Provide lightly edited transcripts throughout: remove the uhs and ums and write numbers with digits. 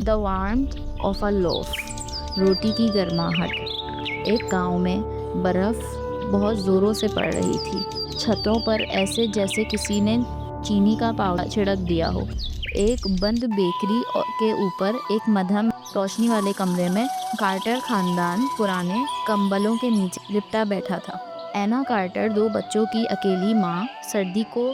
The warmth of a loaf. روٹی کی گرماہٹ. ایک گاؤں میں برف بہت زوروں سے پڑ رہی تھی. چھتوں پر ایسے جیسے کسی نے چینی کا پاؤڈر چھڑک دیا ہو. ایک بند بیکری کے اوپر ایک مدھم روشنی والے کمرے میں کارٹر خاندان پرانے کمبلوں کے نیچے لپٹا بیٹھا تھا. اینا کارٹر 2 بچوں کی اکیلی ماں، سردی کو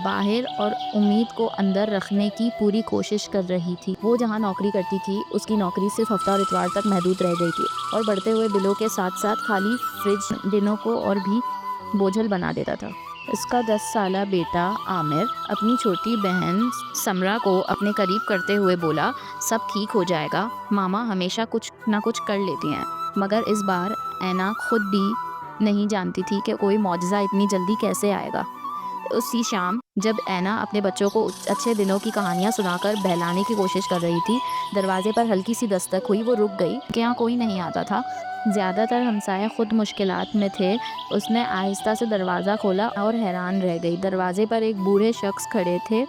باہر اور امید کو اندر رکھنے کی پوری کوشش کر رہی تھی. وہ جہاں نوکری کرتی تھی اس کی نوکری صرف ہفتہ اور اتوار تک محدود رہ گئی تھی اور بڑھتے ہوئے بلوں کے ساتھ ساتھ خالی فریج دنوں کو اور بھی بوجھل بنا دیتا تھا. اس کا 10 سالہ بیٹا عامر اپنی چھوٹی بہن سمرا کو اپنے قریب کرتے ہوئے بولا، سب ٹھیک ہو جائے گا، ماما ہمیشہ کچھ نہ کچھ کر لیتی ہیں. مگر اس بار اینا خود بھی نہیں جانتی تھی کہ کوئی معجزہ اتنی جلدی کیسے آئے گا. اسی شام جب اینا اپنے بچوں کو اچھے دنوں کی کہانیاں سنا کر بہلانے کی کوشش کر رہی تھی، دروازے پر ہلکی سی دستک ہوئی. وہ رک گئی کہ یہاں کوئی نہیں آتا تھا. زیادہ تر ہمسائے خود مشکلات میں تھے. اس نے آہستہ سے دروازہ کھولا اور حیران رہ گئی. دروازے پر ایک بوڑھے شخص کھڑے تھے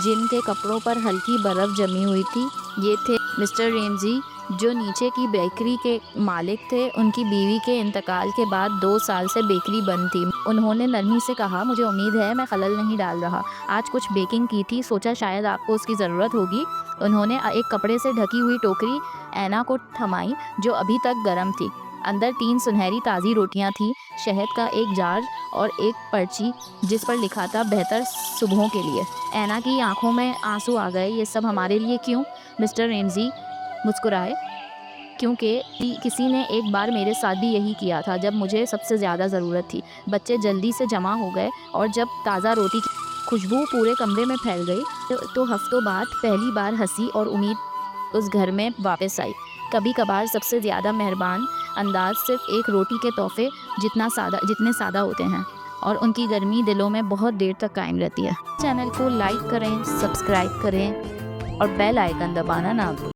جن کے کپڑوں پر ہلکی برف جمی ہوئی تھی. یہ تھے مسٹر ریمزی، جو نیچے کی بیکری کے مالک تھے. ان کی بیوی کے انتقال کے بعد 2 سال سے بیکری بند تھی. انہوں نے نرمی سے کہا، مجھے امید ہے میں خلل نہیں ڈال رہا. آج کچھ بیکنگ کی تھی، سوچا شاید آپ کو اس کی ضرورت ہوگی. انہوں نے ایک کپڑے سے ڈھکی ہوئی ٹوکری اینا کو تھمائی جو ابھی تک گرم تھی. اندر 3 سنہری تازی روٹیاں تھیں، شہد کا ایک جار اور ایک پرچی جس پر لکھا تھا بہتر صبحوں کے لیے. اینا کی آنکھوں میں آنسو آ گئے. یہ سب ہمارے لیے کیوں؟ مسٹر ریمزی مسکرائے. کیونکہ کسی نے ایک بار میرے ساتھ بھی یہی کیا تھا جب مجھے سب سے زیادہ ضرورت تھی. بچے جلدی سے جمع ہو گئے اور جب تازہ روٹی کی خوشبو پورے کمرے میں پھیل گئی تو ہفتوں بعد پہلی بار ہنسی اور امید اس گھر میں واپس آئی. کبھی کبھار سب سے زیادہ مہربان انداز صرف ایک روٹی کے تحفے جتنے سادہ ہوتے ہیں اور ان کی گرمی دلوں میں بہت دیر تک قائم رہتی ہے. چینل کو لائک کریں، سبسکرائب کریں اور بیل آئیکن دبانا نہ بھولیں.